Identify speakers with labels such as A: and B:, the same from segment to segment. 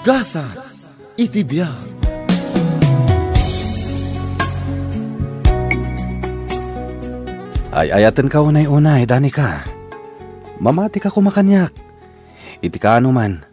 A: Gasa, itibiyag. Ay ayatan ka unay-unay, Danica. Mamati ka kumakanyak. Iti ka man,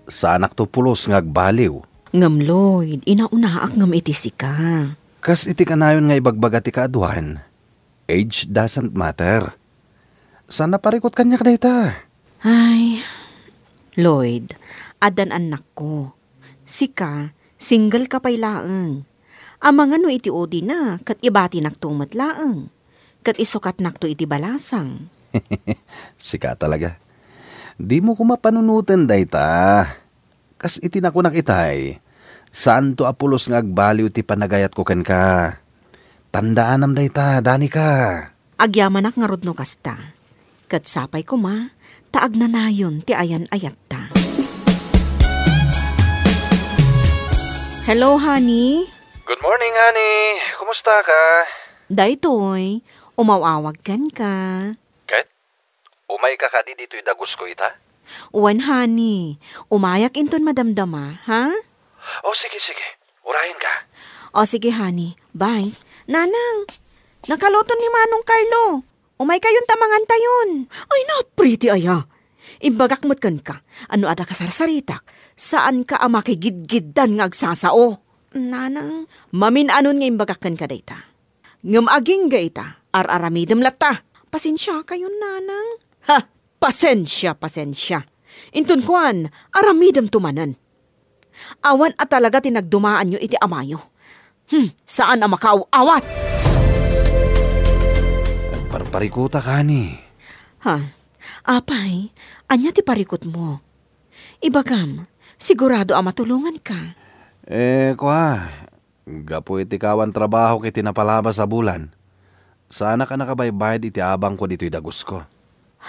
A: sa anak to pulos ngagbaliw.
B: Ngam Lloyd, inaunaak ngam itisi ka.
A: Kas iti kanayon nga ibagbaga ti kaaduan. Age doesn't matter. Sana parikot kanyak dayta.
B: Ay, Lloyd, adan anak ko. Sika, single ka pa'y laeng. Amang ano iti odi na, kat ibati naktumat laeng. Kat isukat nakto iti balasang.
A: Sika talaga. Di mo kumapanunutan dayta. Kas iti naku nakitay. Saan to apulos nga agbaliw ti panagayat ko ken ka. Tandaan am dayta, Danica.
B: Agyaman ak nga rodno kasta. Kat sapay ko ma, taag na nayon ti ayan ayat ta. Hello, honey.
A: Good morning, honey. Kumusta ka?
B: Daytoy, umawawag kan ka.
A: Ket? Umay ka ka di dito'y dagos ko ita?
B: Uwan, honey. Umayak inton madamdama, ha?
A: Oh, sige. Urahin ka.
B: O sige, honey. Bye. Nanang, nakaluton ni Manong Carlo. Umay kayon tamangan tayon. Ay, not pretty aya. Imbagak mo't kan ka. Ano ada kasarsaritak? Saan ka ama kay gidgidan nga agsasao? Nanang, mamin anon nga imbagak kan ka dayta. Ngam aging gaita, ar-aramidem latta. Pasensya kayon, nanang. Ha, pasensya. Intun kuan, aramidem tumanan. Awan at talaga tinagdumaan nyo iti amayo. Saan ang makauawat?
A: Parikuta ka ni.
B: Ha, apay, anya ti parikot mo. Ibagam, sigurado ang matulungan ka.
A: Gapo iti kawan trabaho kiti napalabas sa bulan. Sana ka nakabaybayad iti abang ko dito'y dagos ko.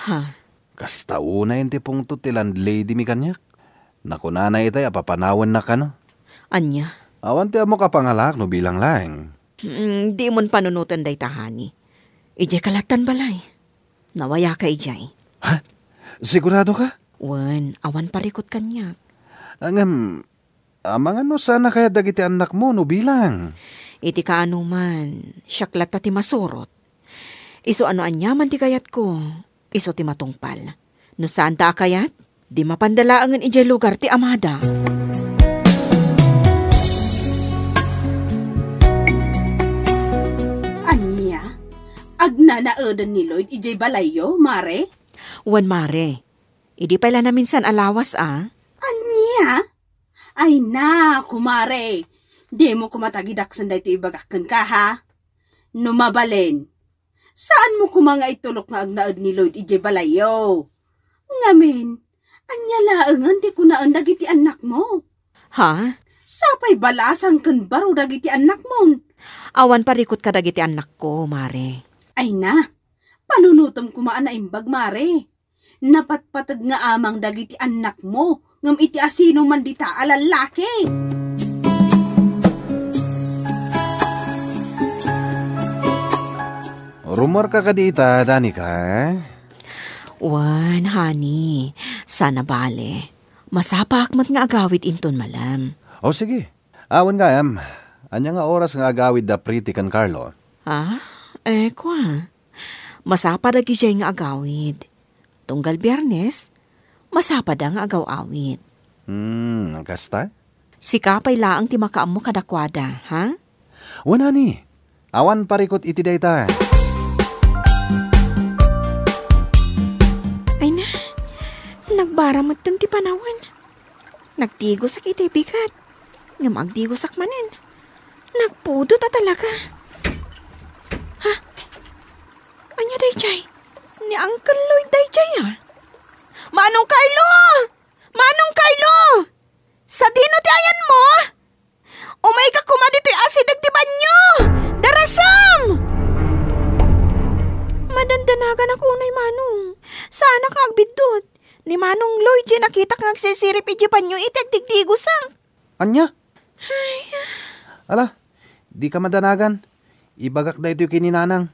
B: Ha?
A: Kasta una yung tipong to ti landlady mi kanyak. Nakunana itay apapanawan na ka no.
B: Anya?
A: Awan ti amo kapangalak no bilang lang.
B: Di mon panunutan day tahani. Ijay kalatan balay. Nawaya ka ijay.
A: Ha? Sigurado ka?
B: Wan, awan parikot kanyak.
A: Amang ano sana kaya dagiti anak mo no bilang?
B: Iti kaano man, syaklat ti masurot. Iso ano anyaman ti kayat ko, iso ti matungpal. No saan ta kayat? Di mapandalaangan ijay lugar ti amada.
C: Anya? Agnanaedan ni Lloyd ijay balayo, mare?
B: Wan mare, idi pala na minsan alawas
C: Anya? Ay na, kumare. Di mo kumatagidaksan da ito ibagakan ka, ha? Numabalen. Saan mo kumanga itulok nga agnaad ni Lloyd ijay balayo? Ngamin, anya laangan di ko naan dagiti anak mo.
B: Ha?
C: Sapay balasang kan baro dagiti anak mo.
B: Awan parikot ka dagiti anak ko, mare.
C: Ay na, panunutom kumaan na imbag, mare. Napatpatag nga amang dagiti anak mo, ngam iti asino man dita alalaki.
A: Rumor ka dita, Danica?
B: Wan, honey. Sana bale. Masapak mat nga agawid inton malam.
A: O sige, awan gayam. Anya nga oras nga agawid da pretty kan Carlo?
B: Ha? Kwa. Masapa da gijay nga agawid. Tunggal Biyernes, masapa da nga agaw-awid.
A: Kasta?
B: Si kapay laang ti makaam mo kadakwada, ha?
A: Wala ni. Awan parikot iti dayta.
B: Ay na, nagbaramot ti panawan. Nagtigosak iti bigat. Nga magtigosak manin. Nagpudot talaga. Ha? Anya dayjay? Ni Uncle Lloyd dayjay Manong Carlo! Manong Carlo! Sa dino ti ayan mo? Umay ka kumaditi asidag ti banyo! Darasam! Madandanagan ako unay Manong. Sana ka agbidot. Ni Manong Lloyd nakita kang agsisirip iti banyo iti agtigtigosak.
A: Anya? Ala, di ka madanagan. Ibagak da ito kininanang.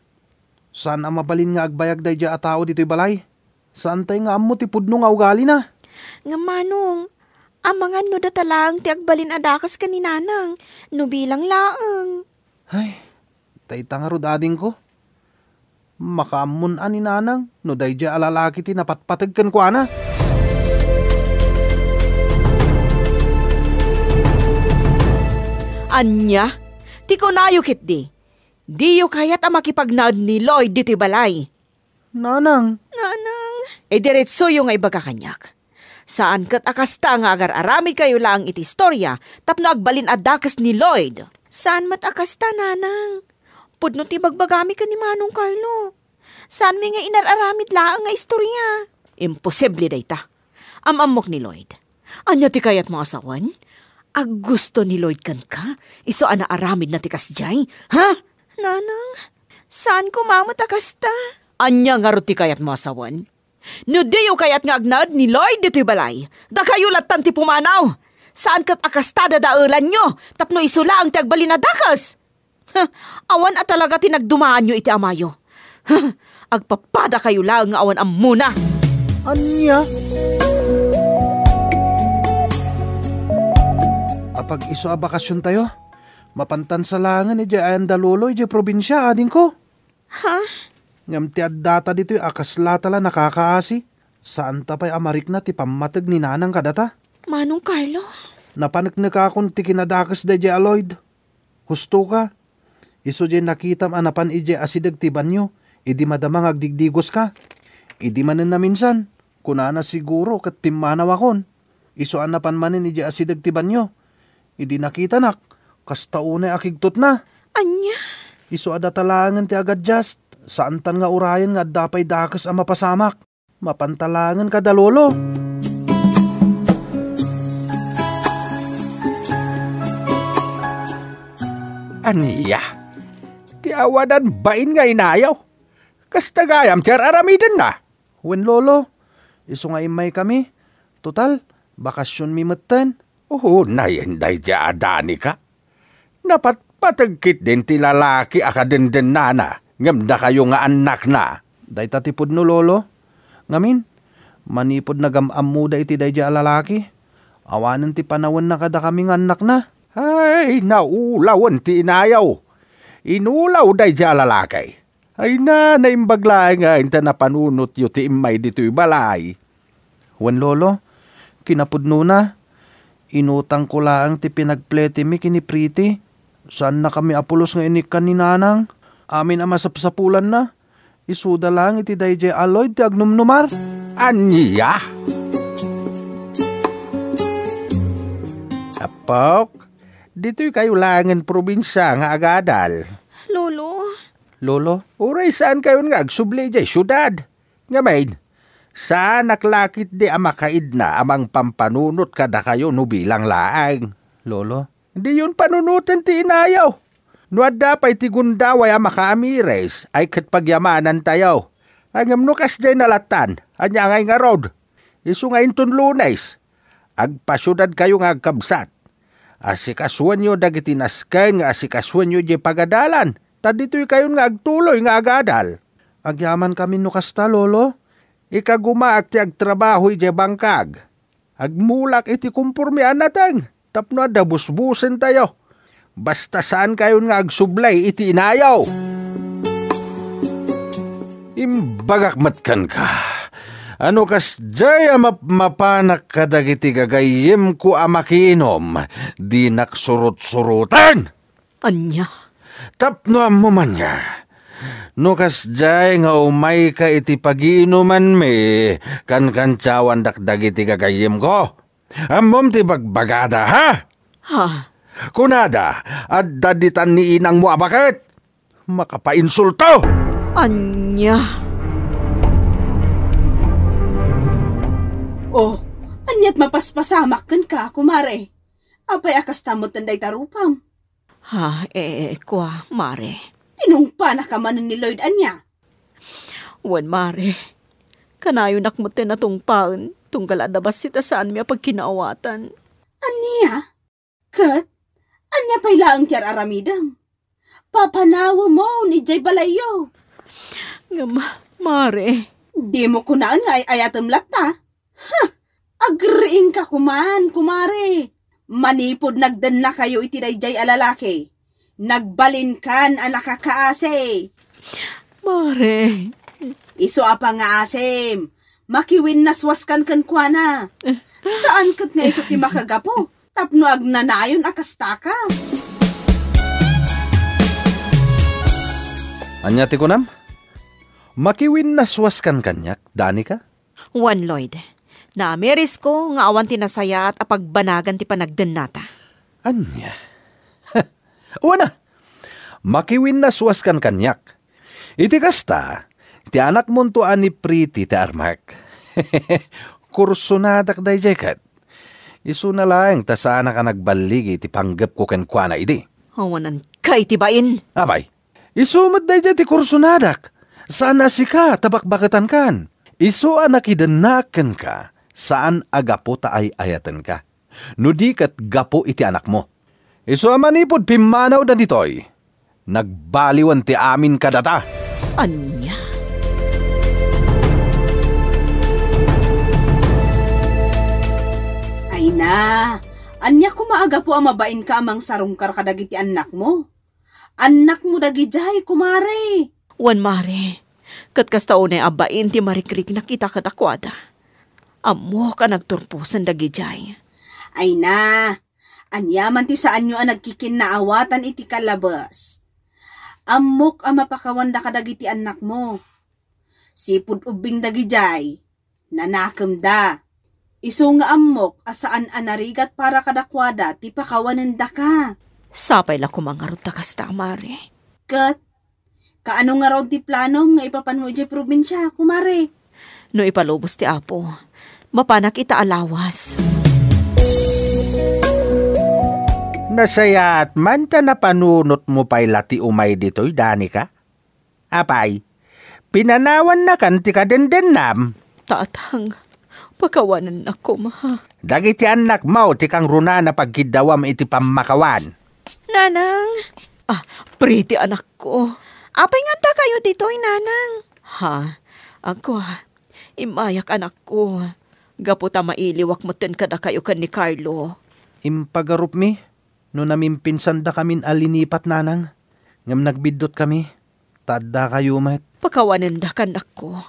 A: Saan ang mabalin nga agbayag da dya a tao dito'y balay? Saan tayo nga amo ti pudno nga ugali na?
B: Nga Manong, Amangan no datalang ti agbalin adakas ka ni nanang. No bilang laang.
A: Ay, tayta nga rod ading ko. Makaamun ani nanang, no dayja alalaki ti napatpatagkan ko ana.
B: Anya, ti kunayo kit di. Di yu kayat ang makipagnaad ni Lloyd dito balay.
A: Nanang,
B: Nanang, diretso yung nga ibaga kanyak. Saan kat akasta nga agar arami kayo lang iti istorya tapno agbalin adakas ni Lloyd. Saan mat akasta, nanang? Pudno ti bagbagami ka ni Manong Carlo. Saan mi nga inararamid laang nga istorya? Imposible dayta. Amok ni Lloyd. Anya ti kayat mga asawan? Ag gusto ni Lloyd kan ka? Iso ana aramid na ti kasjay? Ha? Nanang, saan ko mamatakas ta? Anya nga ti kayat mga asawan? No diyo kayat nga agnaad ni Lloyd dito'y balay. Da kayo latan ti pumanaw. Saan kat akastada daelan nyo? Tapno isula ang tiagbalin na dakas. Awan at talaga tinagdumaan nyo iti amayo. Agpapada kayo lang nga awan amuna.
A: anya? Apag iso a bakasyon tayo, mapantan sa langan ni Jaan Daluloy, di probinsya, ading ko.
B: Ha?
A: Ngam ti addata dito'y akasla tala nakakaasi. Saan tapay amarik na ti pamatag ni nanang kadata?
B: Manong Carlo?
A: Napanak na ka akong ti kinadakas da di Aloyd. Husto ka. Iso di nakitam anapan ije asidag ti banyo. Idi madamang agdigdigos ka. Idi manen na minsan. Kunana siguro kat pimanaw akon. Iso anapan manen ije asidag ti banyo. Idi nakita nak. Kasta unay akigtot na.
B: Anya?
A: Iso ada talangan ti agad just. Saan tan nga urayan nga dapay dakas ang mapasamak. Mapantalangan ka dalolo.
D: Aniya, ti awadan bain nga inayaw. Kasta gayam tiyar aramiden na.
A: Wen lolo, iso nga imay kami. Total, bakasyon mi metten.
D: Oo, nayenday di adani ka. Napatpatagkit din ti lalaki akadenden nana. Ngamda kayo nga anak na.
A: Day tatipod no lolo. Ngamin, manipod na gamamuda iti day di alalaki. Awanan ti panawon na kada kaming anak na.
D: Ay, naulawan ti inayaw. Inulaw day di alalaki. Ay na, naimbagla nga inta na panunot yu ti imay dito'y balay.
A: Wen lolo, kinapudno na. Inutang ko lang ti pinagplete mi kini Priti. Saan na kami apulos nga inikan ni nanang? Amin ang masapsapulan na. Isuda lang iti dayjay Aloyd ti agnumnumar.
D: Anya? Apok, dito'y kayo langan probinsya nga agadal.
B: Lolo?
A: Lolo,
D: Uray saan kayo nga agsubli jay syudad? Nga main, saan naklakit di amakaid na amang pampanunot kada kayo no bilang laang?
A: lolo,
D: Hindi yun panunutan ti inayaw. No adapay ti gundaway amakaamires ay katpagyamanan tayo. Angam no kas jay nalatan, anya ngay nga road. Isu ngayon ton lunes. Agpasyudad kayo nga agkabsat. Asikaswan nyo dagiti nasken nga asikaswan nyo jay pagadalan. Tadito'y kayo nga agtuloy nga agadal.
A: agyaman kami no kasta lolo.
D: Ikagumaak ti agtrabaho iti bangkag. Agmulak iti kumpurmian nateng. Tapno adabusbusen tayo. Basta saan kayo nga agsublay iti inayaw. Imbagakmatkan ka. Ano kas jaya mapanak kadagiti gagayim ko amakiinom. Di naksurut-surutan.
B: Anya?
D: Tapno mo man niya. No kas jay nga umay ka iti pagiinuman mi, kan-kantsawan dakdag iti gagayim ko. Amom ti bagbagada, ha?
B: Ha?
D: Kunada, at daditan ni inang mo abakit. Makapainsulto!
B: Anya?
C: Oh, anyat mapaspasamak kan ka, kumare. Apay akas tamot tanday tarupam.
B: Ha, kwa, mare.
C: Tinungpa na ka man ni Lloyd anya.
B: Wan, mare. Kanayo nakmutin na tungpaan. Tunggal adabas sita saan miya pagkinaawatan.
C: Anya? Kat? Anya pa'y laang tiyar aramidang. Papanawa mo ni Jay Balayo.
B: Nga, mare.
C: Di mo kunaan nga ay ayatem lakta. Ha! Agriin ka kuman, kumare. Manipod nagdan na kayo itinayjay alalaki. Nagbalin kan ang nakakaase.
B: Mare,
C: Iso apa nga asim. Makiwin naswaskan kan kwa na. Saan kat nga iso ti makagapo? Tapno agnanayon akastaka.
A: Anya ti kunam? Makiwin naswaskan kanyak, dani ka?
B: Juan Lloyd, naameris ko nga awan tinasaya at apagbanagan ti panagdan nata.
A: Anya? Una, makiwin naswaskan kanyak. Iti kasta, ti anak mo to ani Pretty ti Armark. Kursunadak day jekat. Isu na lang ta sana ka nagbaligi ti panggap ko ken kwa na idi.
B: Awanan kay tibain.
A: Abay, isumad day ti kursunadak. Sana si ka tabakbakatan kan. Isu anak idanaken ka. Saan agapo ta ay ayatan ka. Nudi kat gapo iti anak mo. Isu amanipod pimanaw na ditoy. Nagbaliwan ti amin kadata.
B: Anya?
C: Ay na, anya kumaaga po ang mabain ka amang sarungkar kadagiti anak mo. Anak mo dagijay, kumare.
B: Juan Mare, kat kastaunay abain ti marikrik nakita katakwada. Amo ka nagturpusan dagijay.
C: Ay na, anya man ti saan nyo ang nagkikinaawatan iti kalabas. Amok ang mapakawanda kadagiti anak mo. Sipud ubing dagijay, nanakam da. Iso nga amok asaan anarigat para kadakwada ti pakawanan da ka.
B: Sapay la kumangarot ta kasta, Mare.
C: Kat, kaano nga raw ti plano nga ipapan mo iti probinsya, kumare?
B: No ipalubos ti Apo, mapanak ita alawas.
D: Nasayat man ta napanunot mo pa'y lati umay dito'y dani ka? Apay, pinanawan na kan ti kadendennam.
B: Tatang, pakawanan ako, ma.
D: Dagiti anak mo ti kang runa na pagkidawam iti pamakawan.
B: Nanang! Pretty anak ko. Apay nga ta kayo dito'y, Nanang. Ha? Ako, imayak anak ko. Gaputa mailiwak mo ten kada kayo kan ni Carlo.
A: Impagarup mi, no namimpinsan da kamin alinipat nanang. Ngam nagbidot kami, tadda kayo met.
B: Pakawanan da kanak ko.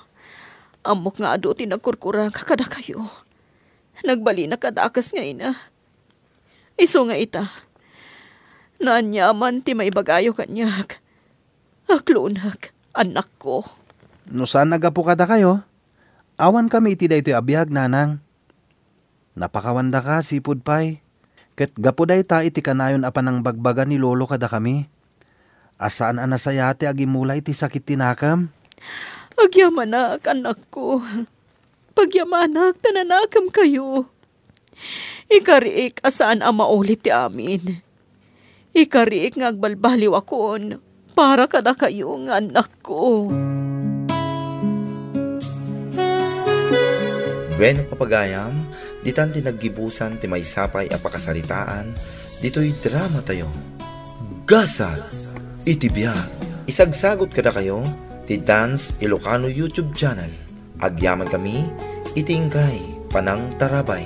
B: Amok nga ado tinagkurkurang kada kayo. Nagbali na kadakas nga ina. Iso nga ita. Naanyaman ti maibagayo kanyak. Aklunak, anak ko.
A: No saan nagapo kada kayo? Awan kami iti daytoy abiyag nanang. Napakawanda ka, sipud pay. Ket gapo day ta iti kanayon apan ang bagbaga ni lolo kada kami. Asaan anasayate agimula iti sakit tinakam?
B: Agyamanak, anak ko. Pagyamanak, tananakam kayo. Ikariik asaan ang maulit ti amin. Ikariik nga agbalbaliw akon para kada kayo nga anak ko.
E: Bueno papagayam, ditan tinaggibusan ti may sapay a pakasaritaan, dito'y drama tayo. Gasal, iti biyak. Isagsagot kada kayo, ti Dance Ilocano YouTube channel. Agyaman kami, itingkay, panang tarabay.